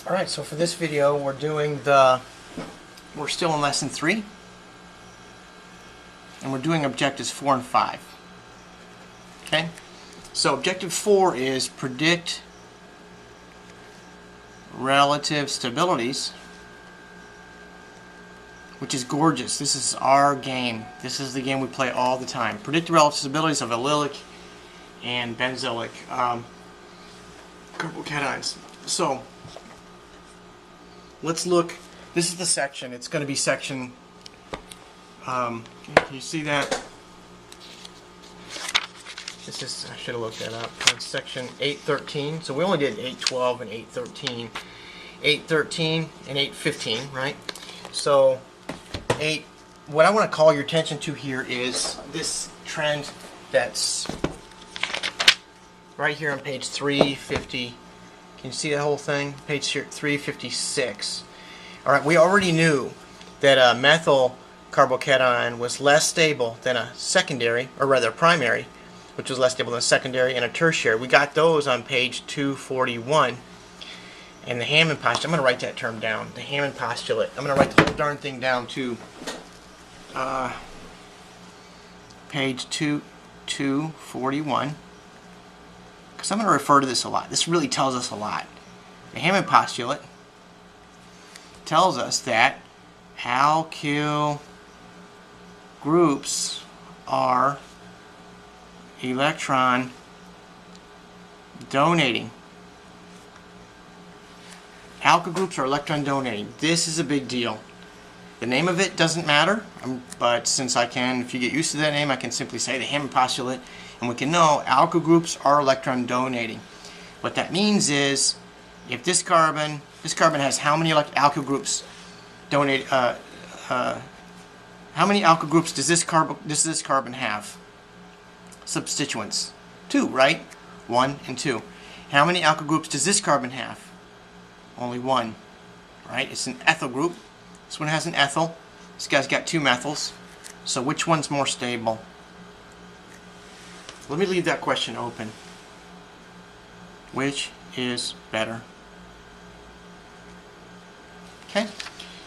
Alright, so for this video we're still in lesson 3 and we're doing objectives 4 and 5. Okay? So objective 4 is predict relative stabilities, which is gorgeous. This is our game. This is the game we play all the time. Predict the relative stabilities of allylic and benzylic carbocations. So let's look. This is the section. It's going to be section. Can you see that? This is. I should have looked that up. It's section 813. So we only did 812 and 813. 813 and 815, right? So what I want to call your attention to here is this trend that's right here on page 350. Can you see that whole thing? Page 356. Alright, we already knew that a methyl carbocation was less stable than a secondary, or rather a primary, which was less stable than a secondary and a tertiary. We got those on page 241. And the Hammond postulate, I'm going to write that term down. The Hammond postulate. I'm going to write the whole darn thing down to page 241. Because I'm going to refer to this a lot. This really tells us a lot. The Hammond postulate tells us that alkyl groups are electron donating. Alkyl groups are electron donating. This is a big deal. The name of it doesn't matter, but since I can, if you get used to that name, I can simply say the Hammond postulate, and we can know alkyl groups are electron donating. What that means is, if this carbon has how many alkyl groups donate? How many alkyl groups does this carbon have? Substituents, 2, right? 1 and 2. How many alkyl groups does this carbon have? Only 1, right? It's an ethyl group. This one has an ethyl. This guy's got 2 methyls. So which one's more stable? Let me leave that question open. Which is better? Okay?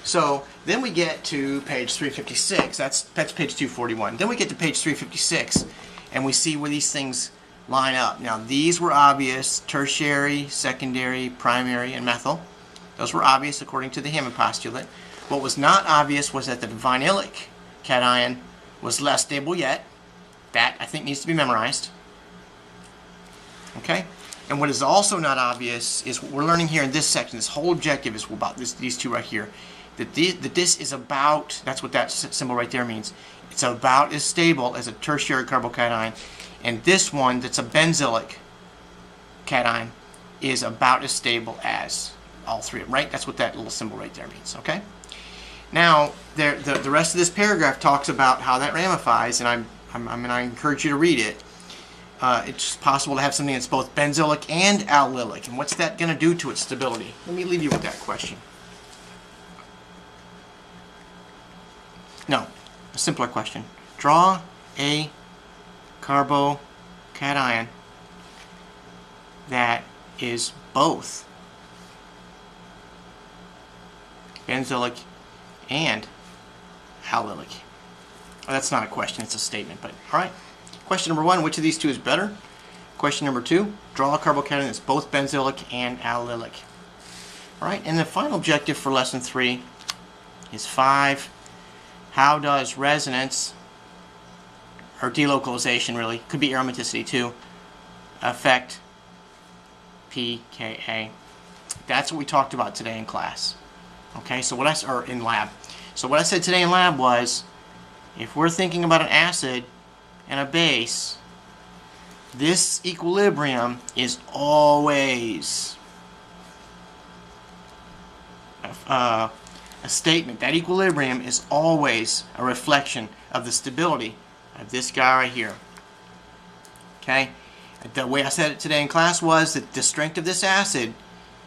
So then we get to page 356. That's page 241. Then we get to page 356 and we see where these things line up. Now these were obvious: tertiary, secondary, primary, and methyl. Those were obvious according to the Hammond postulate. What was not obvious was that the vinylic cation was less stable yet. That, I think, needs to be memorized. Okay? And what is also not obvious is what we're learning here in this section. This whole objective is about these two right here. That this is about, that's what that symbol right there means. It's about as stable as a tertiary carbocation. And this one, that's a benzylic cation, is about as stable as all three of them, right? That's what that little symbol right there means, okay? Now, the rest of this paragraph talks about how that ramifies, and I encourage you to read it. It's possible to have something that's both benzylic and allylic, and what's that going to do to its stability? Let me leave you with that question. No, a simpler question. Draw a carbocation that is both benzylic and allylic. Oh, that's not a question, it's a statement, but alright. Question number 1, which of these two is better? Question number 2, draw a carbocation that's both benzylic and allylic. Alright, and the final objective for lesson 3 is 5. How does resonance, or delocalization really, could be aromaticity too, affect pKa? That's what we talked about today in class. Okay, so in lab. So what I said today in lab was, if we're thinking about an acid and a base, this equilibrium is always a statement. That equilibrium is always a reflection of the stability of this guy right here. Okay? The way I said it today in class was that the strength of this acid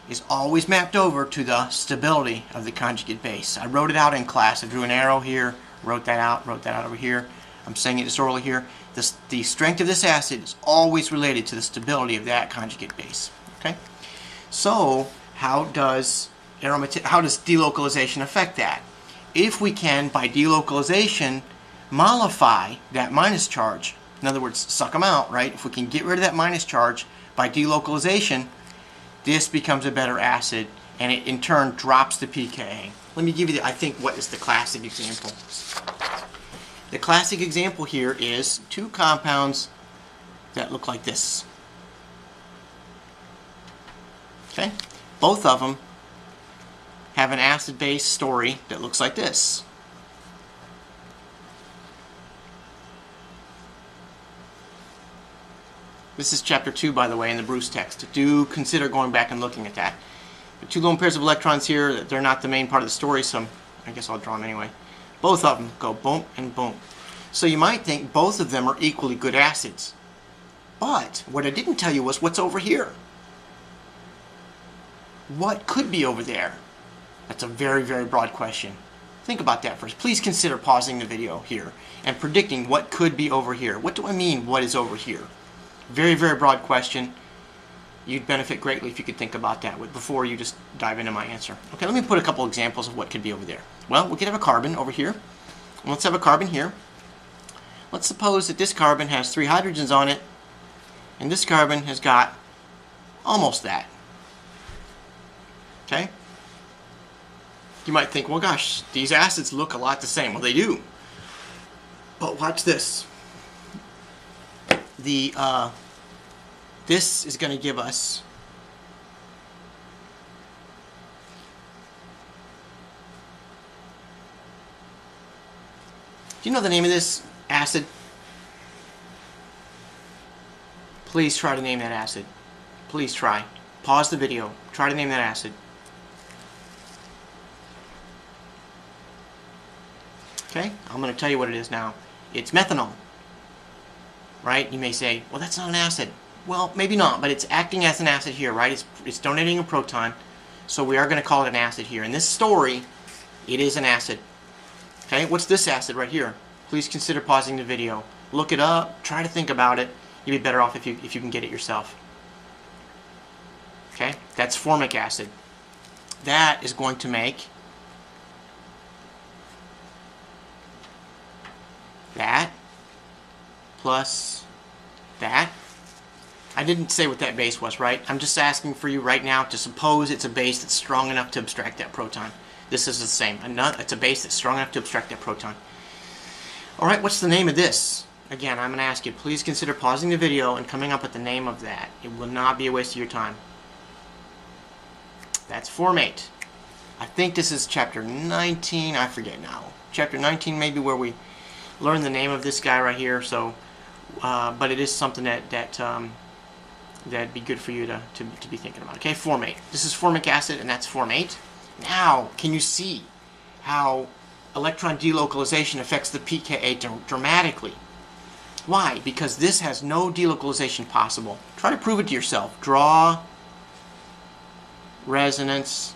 is always mapped over to the stability of the conjugate base. I wrote it out in class. I drew an arrow here, wrote that out over here. I'm saying it just orally here. The strength of this acid is always related to the stability of that conjugate base. Okay? So, how does delocalization affect that? If we can, by delocalization, mollify that minus charge, in other words, suck them out, right? If we can get rid of that minus charge by delocalization, this becomes a better acid, and it in turn drops the pKa. Let me give you, I think, what is the classic example. The classic example here is two compounds that look like this. Okay? Both of them have an acid-base story that looks like this. This is chapter 2, by the way, in the Bruce text. Do consider going back and looking at that. The two lone pairs of electrons here, they're not the main part of the story, so I guess I'll draw them anyway. Both of them go boom and boom. So you might think both of them are equally good acids. But what I didn't tell you was what's over here. What could be over there? That's a very, very broad question. Think about that first. Please consider pausing the video here and predicting what could be over here. What do I mean, what is over here? Very, very broad question. You'd benefit greatly if you could think about that before you just dive into my answer. Okay, let me put a couple examples of what could be over there. Well, we could have a carbon over here. Let's have a carbon here. Let's suppose that this carbon has 3 hydrogens on it, and this carbon has got almost that. Okay? You might think, well, gosh, these acids look a lot the same. Well, they do. But watch this. This is going to give us do you know the name of this acid? Please try to name that acid. Please try. Pause the video. Try to name that acid. Okay? I'm going to tell you what it is now. It's methanol. Right? You may say, well, that's not an acid. Well, maybe not, but it's acting as an acid here, right? It's donating a proton, so we are going to call it an acid here. In this story, it is an acid. Okay, what's this acid right here? Please consider pausing the video. Look it up, try to think about it. You'd be better off if you can get it yourself. Okay, that's formic acid. That is going to make that plus that. I didn't say what that base was, right? I'm just asking for you right now to suppose it's a base that's strong enough to abstract that proton. This is the same. It's a base that's strong enough to abstract that proton. Alright, what's the name of this? Again, I'm going to ask you, please consider pausing the video and coming up with the name of that. It will not be a waste of your time. That's formate. I think this is chapter 19. I forget now. Chapter 19 maybe, where we learn the name of this guy right here. So, but it is something that'd be good for you to be thinking about. Okay, formate. This is formic acid, and that's formate. Now, can you see how electron delocalization affects the pKa dramatically? Why? Because this has no delocalization possible. Try to prove it to yourself. Draw resonance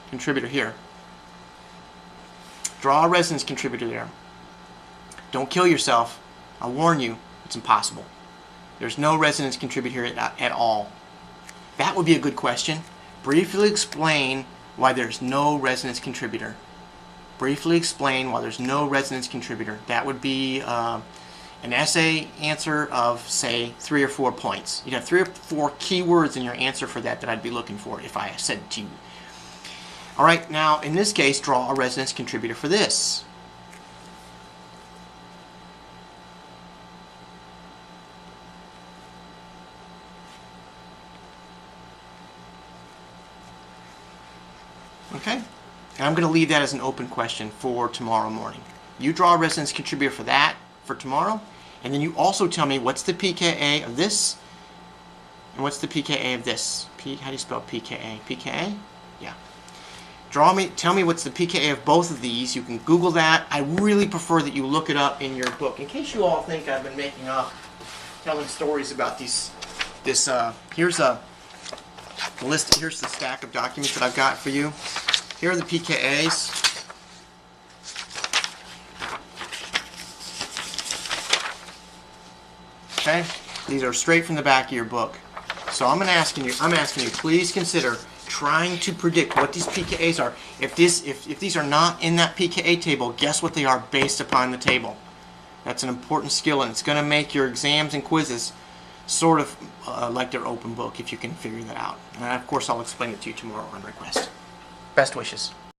contributor here. Draw a resonance contributor there. Don't kill yourself. I'll warn you, it's impossible. There's no resonance contributor here at all. That would be a good question. Briefly explain why there's no resonance contributor. Briefly explain why there's no resonance contributor. That would be an essay answer of, say, 3 or 4 points. You'd have 3 or 4 keywords in your answer for that I'd be looking for if I said it to you. Alright, now in this case, draw a resonance contributor for this. Okay? And I'm going to leave that as an open question for tomorrow morning. You draw a resonance contributor for that for tomorrow, and then you also tell me what's the pKa of this, and what's the pKa of this. How do you spell pKa? pKa? Yeah. Tell me what's the pKa of both of these. You can Google that. I really prefer that you look it up in your book. In case you all think I've been making up, telling stories about here's the list. Here's the stack of documents that I've got for you. Here are the pKa's. Okay. These are straight from the back of your book. So I'm asking you, please consider trying to predict what these pKa's are. If these are not in that pKa table, guess what they are based upon the table. That's an important skill, and it's going to make your exams and quizzes sort of like their open book if you can figure that out. And of course, I'll explain it to you tomorrow on request. Best wishes.